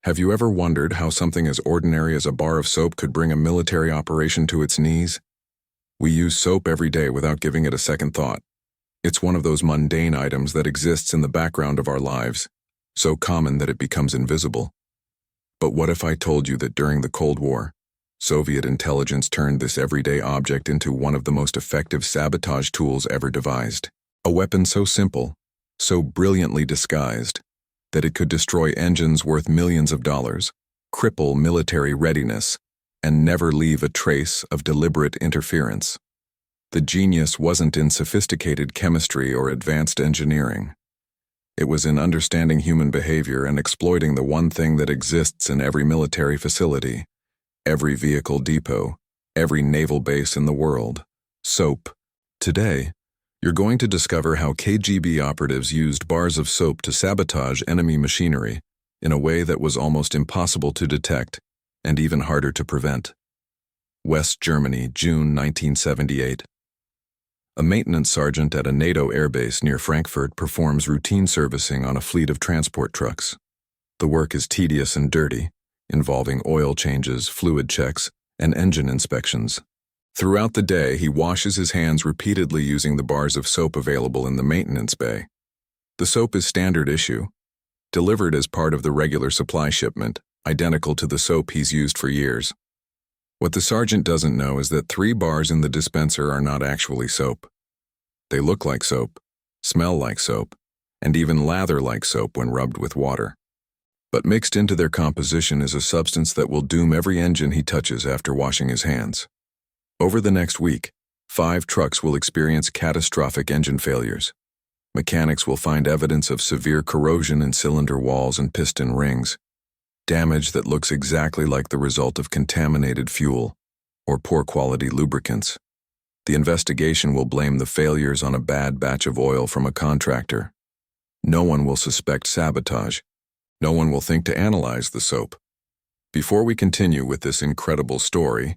Have you ever wondered how something as ordinary as a bar of soap could bring a military operation to its knees? We use soap every day without giving it a second thought. It's one of those mundane items that exists in the background of our lives, so common that it becomes invisible. But what if I told you that during the Cold War, Soviet intelligence turned this everyday object into one of the most effective sabotage tools ever devised? A weapon so simple, so brilliantly disguised, that it could destroy engines worth millions of dollars, cripple military readiness, and never leave a trace of deliberate interference. The genius wasn't in sophisticated chemistry or advanced engineering. It was in understanding human behavior and exploiting the one thing that exists in every military facility, every vehicle depot, every naval base in the world: soap. Today, you're going to discover how KGB operatives used bars of soap to sabotage enemy machinery in a way that was almost impossible to detect and even harder to prevent. West Germany, June 1978. A maintenance sergeant at a NATO airbase near Frankfurt performs routine servicing on a fleet of transport trucks. The work is tedious and dirty, involving oil changes, fluid checks, and engine inspections. Throughout the day, he washes his hands repeatedly using the bars of soap available in the maintenance bay. The soap is standard issue, delivered as part of the regular supply shipment, identical to the soap he's used for years. What the sergeant doesn't know is that 3 bars in the dispenser are not actually soap. They look like soap, smell like soap, and even lather like soap when rubbed with water. But mixed into their composition is a substance that will doom every engine he touches after washing his hands. Over the next week, 5 trucks will experience catastrophic engine failures. Mechanics will find evidence of severe corrosion in cylinder walls and piston rings, damage that looks exactly like the result of contaminated fuel or poor quality lubricants. The investigation will blame the failures on a bad batch of oil from a contractor. No one will suspect sabotage. No one will think to analyze the soap. Before we continue with this incredible story,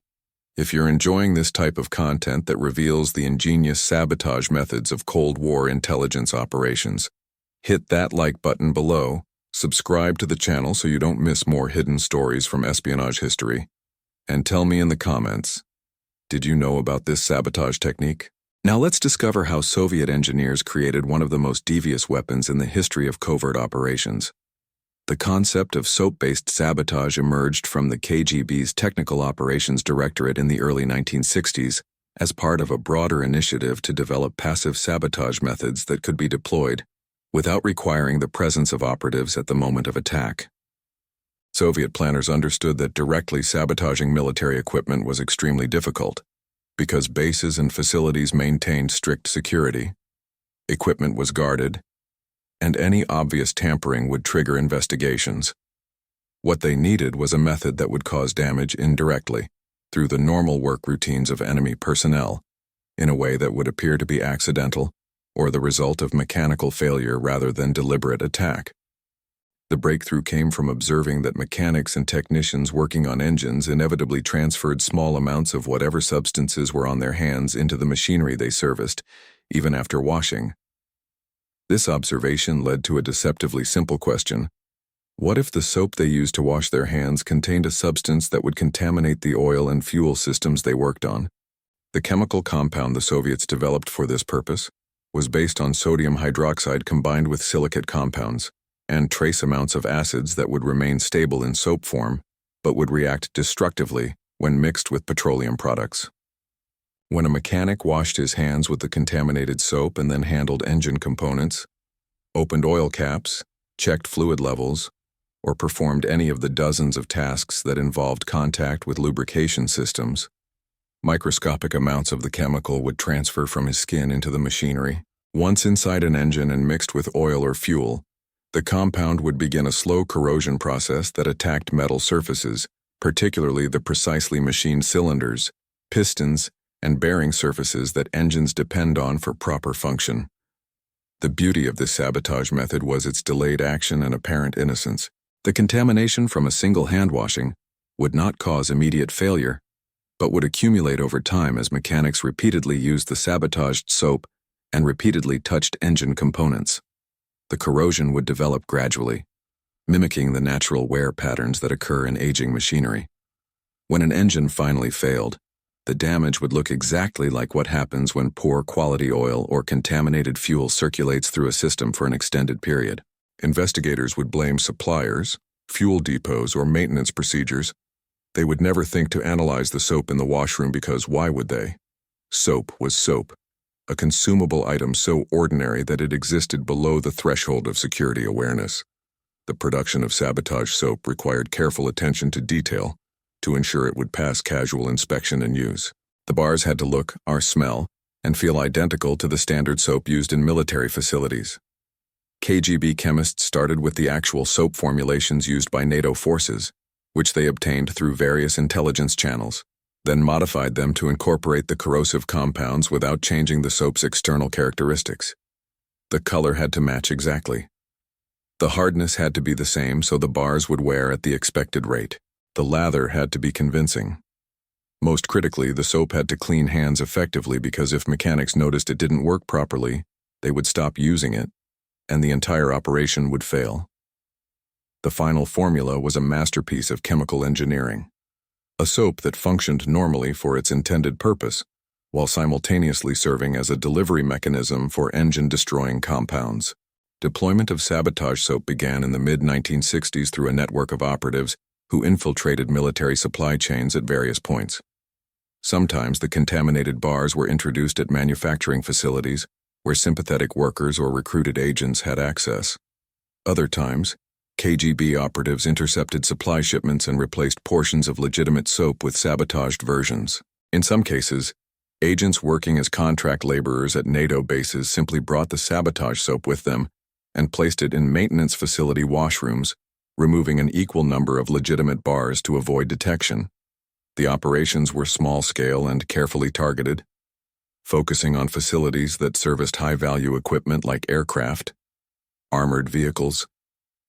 if you're enjoying this type of content that reveals the ingenious sabotage methods of Cold War intelligence operations, hit that like button below, subscribe to the channel so you don't miss more hidden stories from espionage history, and tell me in the comments, did you know about this sabotage technique? Now let's discover how Soviet engineers created one of the most devious weapons in the history of covert operations. The concept of soap-based sabotage emerged from the KGB's Technical Operations Directorate in the early 1960s as part of a broader initiative to develop passive sabotage methods that could be deployed without requiring the presence of operatives at the moment of attack. Soviet planners understood that directly sabotaging military equipment was extremely difficult because bases and facilities maintained strict security, equipment was guarded, and any obvious tampering would trigger investigations. What they needed was a method that would cause damage indirectly, through the normal work routines of enemy personnel, in a way that would appear to be accidental or the result of mechanical failure rather than deliberate attack. The breakthrough came from observing that mechanics and technicians working on engines inevitably transferred small amounts of whatever substances were on their hands into the machinery they serviced, even after washing. This observation led to a deceptively simple question. What if the soap they used to wash their hands contained a substance that would contaminate the oil and fuel systems they worked on? The chemical compound the Soviets developed for this purpose was based on sodium hydroxide combined with silicate compounds and trace amounts of acids that would remain stable in soap form but would react destructively when mixed with petroleum products. When a mechanic washed his hands with the contaminated soap and then handled engine components, opened oil caps, checked fluid levels, or performed any of the dozens of tasks that involved contact with lubrication systems, microscopic amounts of the chemical would transfer from his skin into the machinery. Once inside an engine and mixed with oil or fuel, the compound would begin a slow corrosion process that attacked metal surfaces, particularly the precisely machined cylinders, pistons, and bearing surfaces that engines depend on for proper function. The beauty of this sabotage method was its delayed action and apparent innocence. The contamination from a single hand washing would not cause immediate failure, but would accumulate over time as mechanics repeatedly used the sabotaged soap and repeatedly touched engine components. The corrosion would develop gradually, mimicking the natural wear patterns that occur in aging machinery. When an engine finally failed, the damage would look exactly like what happens when poor quality oil or contaminated fuel circulates through a system for an extended period. Investigators would blame suppliers, fuel depots, or maintenance procedures. They would never think to analyze the soap in the washroom because why would they? Soap was soap, a consumable item so ordinary that it existed below the threshold of security awareness. The production of Sabotage soap required careful attention to detail to ensure it would pass casual inspection and use. The bars had to look, or smell, and feel identical to the standard soap used in military facilities. KGB chemists started with the actual soap formulations used by NATO forces, which they obtained through various intelligence channels, then modified them to incorporate the corrosive compounds without changing the soap's external characteristics. The color had to match exactly. The hardness had to be the same so the bars would wear at the expected rate. The lather had to be convincing. Most critically, the soap had to clean hands effectively because if mechanics noticed it didn't work properly, they would stop using it, and the entire operation would fail. The final formula was a masterpiece of chemical engineering. A soap that functioned normally for its intended purpose, while simultaneously serving as a delivery mechanism for engine-destroying compounds. Deployment of Sabotage soap began in the mid-1960s through a network of operatives who infiltrated military supply chains at various points. Sometimes the contaminated bars were introduced at manufacturing facilities where sympathetic workers or recruited agents had access. Other times, KGB operatives intercepted supply shipments and replaced portions of legitimate soap with sabotaged versions. In some cases, agents working as contract laborers at NATO bases simply brought the Sabotage soap with them and placed it in maintenance facility washrooms, removing an equal number of legitimate bars to avoid detection. The operations were small-scale and carefully targeted, focusing on facilities that serviced high-value equipment like aircraft, armored vehicles,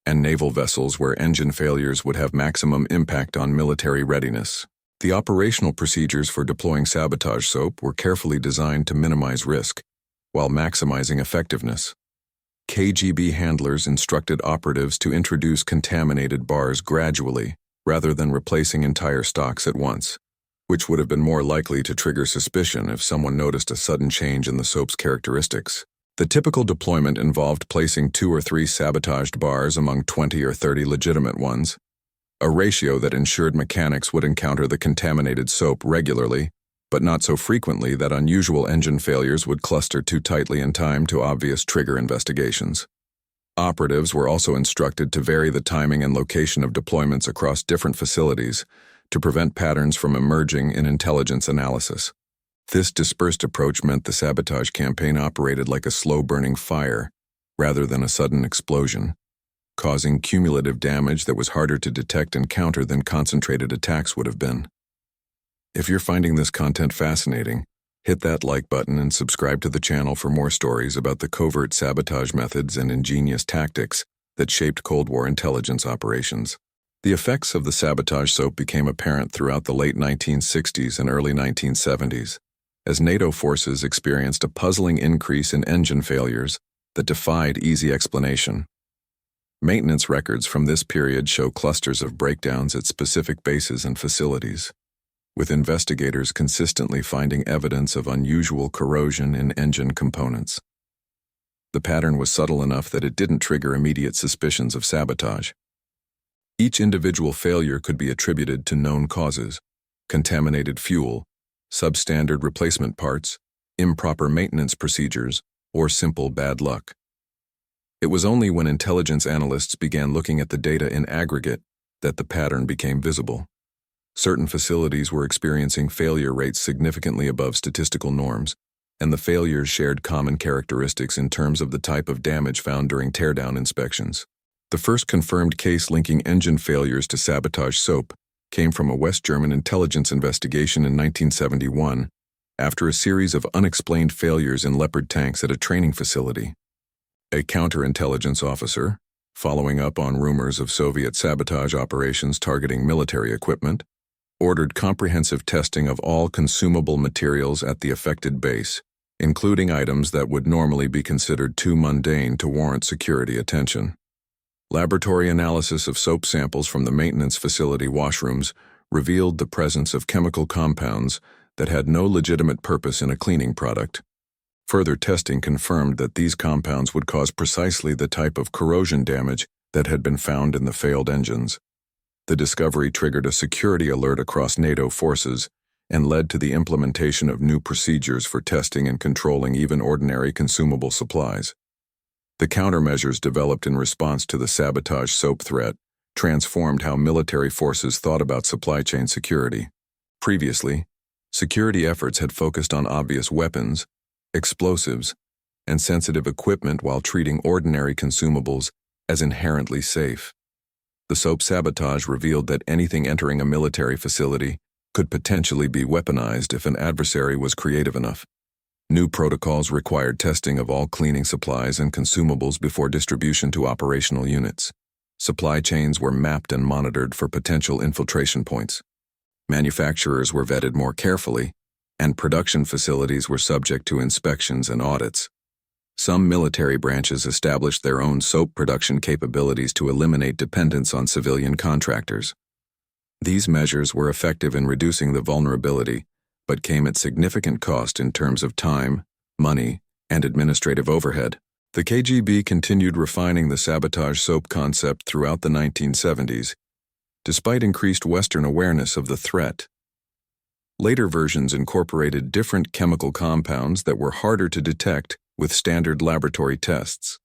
and naval vessels where engine failures would have maximum impact on military readiness. The operational procedures for deploying Sabotage soap were carefully designed to minimize risk, while maximizing effectiveness. KGB handlers instructed operatives to introduce contaminated bars gradually, rather than replacing entire stocks at once, which would have been more likely to trigger suspicion if someone noticed a sudden change in the soap's characteristics. The typical deployment involved placing 2 or 3 sabotaged bars among 20 or 30 legitimate ones, a ratio that ensured mechanics would encounter the contaminated soap regularly, but not so frequently that unusual engine failures would cluster too tightly in time to obvious trigger investigations. Operatives were also instructed to vary the timing and location of deployments across different facilities to prevent patterns from emerging in intelligence analysis. This dispersed approach meant the Sabotage campaign operated like a slow-burning fire rather than a sudden explosion, causing cumulative damage that was harder to detect and counter than concentrated attacks would have been. If you're finding this content fascinating, hit that like button and subscribe to the channel for more stories about the covert sabotage methods and ingenious tactics that shaped Cold War intelligence operations. The effects of the Sabotage soap became apparent throughout the late 1960s and early 1970s, as NATO forces experienced a puzzling increase in engine failures that defied easy explanation. Maintenance records from this period show clusters of breakdowns at specific bases and facilities, with investigators consistently finding evidence of unusual corrosion in engine components. The pattern was subtle enough that it didn't trigger immediate suspicions of sabotage. Each individual failure could be attributed to known causes: contaminated fuel, substandard replacement parts, improper maintenance procedures, or simple bad luck. It was only when intelligence analysts began looking at the data in aggregate that the pattern became visible. Certain facilities were experiencing failure rates significantly above statistical norms, and the failures shared common characteristics in terms of the type of damage found during teardown inspections. The first confirmed case linking engine failures to Sabotage soap came from a West German intelligence investigation in 1971 after a series of unexplained failures in Leopard tanks at a training facility. A counterintelligence officer, following up on rumors of Soviet sabotage operations targeting military equipment, ordered comprehensive testing of all consumable materials at the affected base, including items that would normally be considered too mundane to warrant security attention. Laboratory analysis of soap samples from the maintenance facility washrooms revealed the presence of chemical compounds that had no legitimate purpose in a cleaning product. Further testing confirmed that these compounds would cause precisely the type of corrosion damage that had been found in the failed engines. The discovery triggered a security alert across NATO forces and led to the implementation of new procedures for testing and controlling even ordinary consumable supplies. The countermeasures developed in response to the sabotage soap threat transformed how military forces thought about supply chain security. Previously, security efforts had focused on obvious weapons, explosives, and sensitive equipment while treating ordinary consumables as inherently safe. The soap sabotage revealed that anything entering a military facility could potentially be weaponized if an adversary was creative enough. New protocols required testing of all cleaning supplies and consumables before distribution to operational units. Supply chains were mapped and monitored for potential infiltration points. Manufacturers were vetted more carefully, and production facilities were subject to inspections and audits. Some military branches established their own soap production capabilities to eliminate dependence on civilian contractors. These measures were effective in reducing the vulnerability, but came at significant cost in terms of time, money, and administrative overhead. The KGB continued refining the sabotage soap concept throughout the 1970s, despite increased Western awareness of the threat. Later versions incorporated different chemical compounds that were harder to detect with standard laboratory tests.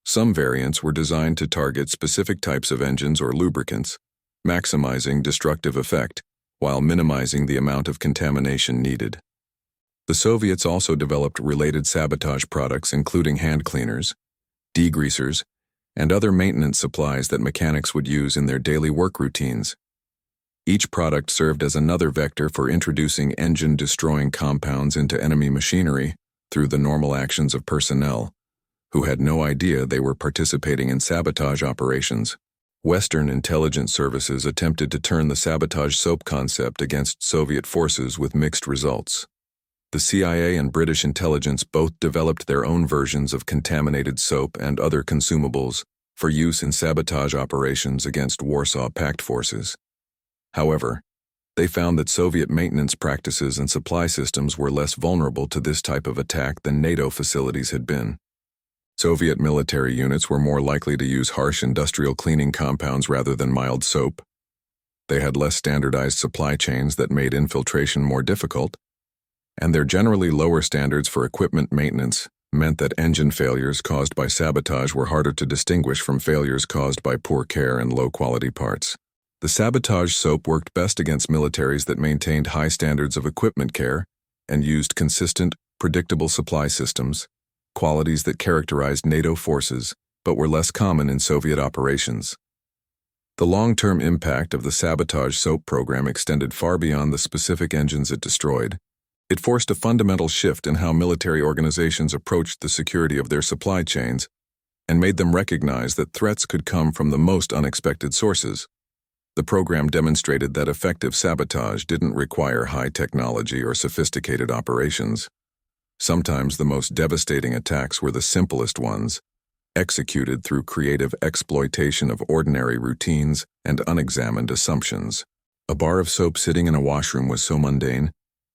Some variants were designed to target specific types of engines or lubricants, maximizing destructive effect while minimizing the amount of contamination needed. The Soviets also developed related sabotage products including hand cleaners, degreasers, and other maintenance supplies that mechanics would use in their daily work routines. Each product served as another vector for introducing engine-destroying compounds into enemy machinery through the normal actions of personnel, who had no idea they were participating in sabotage operations. Western intelligence services attempted to turn the sabotage soap concept against Soviet forces with mixed results. The CIA and British intelligence both developed their own versions of contaminated soap and other consumables for use in sabotage operations against Warsaw Pact forces. However, they found that Soviet maintenance practices and supply systems were less vulnerable to this type of attack than NATO facilities had been. Soviet military units were more likely to use harsh industrial cleaning compounds rather than mild soap. They had less standardized supply chains that made infiltration more difficult, and their generally lower standards for equipment maintenance meant that engine failures caused by sabotage were harder to distinguish from failures caused by poor care and low-quality parts. The sabotage soap worked best against militaries that maintained high standards of equipment care and used consistent, predictable supply systems, qualities that characterized NATO forces but were less common in Soviet operations. The long-term impact of the sabotage soap program extended far beyond the specific engines it destroyed. It forced a fundamental shift in how military organizations approached the security of their supply chains and made them recognize that threats could come from the most unexpected sources. The program demonstrated that effective sabotage didn't require high technology or sophisticated operations. Sometimes the most devastating attacks were the simplest ones, executed through creative exploitation of ordinary routines and unexamined assumptions. A bar of soap sitting in a washroom was so mundane,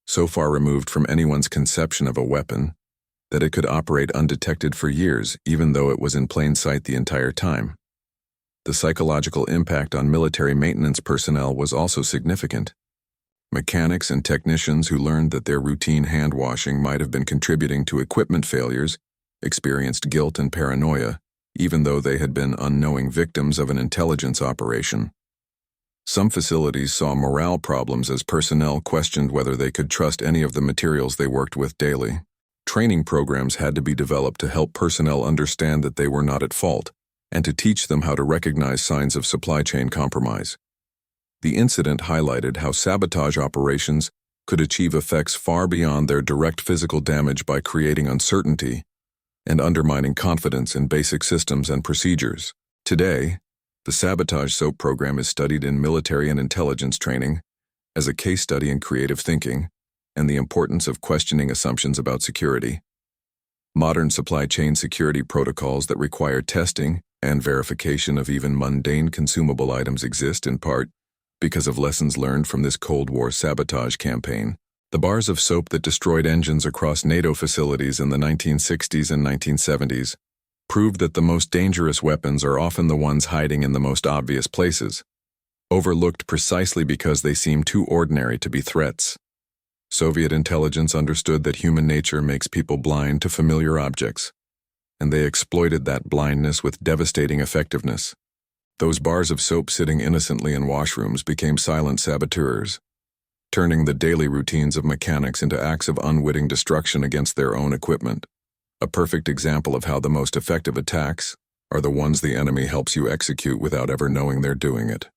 so far removed from anyone's conception of a weapon, that it could operate undetected for years, even though it was in plain sight the entire time. The psychological impact on military maintenance personnel was also significant. Mechanics and technicians who learned that their routine hand washing might have been contributing to equipment failures experienced guilt and paranoia, even though they had been unknowing victims of an intelligence operation. Some facilities saw morale problems as personnel questioned whether they could trust any of the materials they worked with daily. Training programs had to be developed to help personnel understand that they were not at fault, and to teach them how to recognize signs of supply chain compromise. The incident highlighted how sabotage operations could achieve effects far beyond their direct physical damage by creating uncertainty and undermining confidence in basic systems and procedures. Today, the sabotage soap program is studied in military and intelligence training as a case study in creative thinking and the importance of questioning assumptions about security. Modern supply chain security protocols that require testing and verification of even mundane consumable items exist in part because of lessons learned from this Cold War sabotage campaign. The bars of soap that destroyed engines across NATO facilities in the 1960s and 1970s proved that the most dangerous weapons are often the ones hiding in the most obvious places, overlooked precisely because they seem too ordinary to be threats. Soviet intelligence understood that human nature makes people blind to familiar objects, and they exploited that blindness with devastating effectiveness. Those bars of soap sitting innocently in washrooms became silent saboteurs, turning the daily routines of mechanics into acts of unwitting destruction against their own equipment. A perfect example of how the most effective attacks are the ones the enemy helps you execute without ever knowing they're doing it.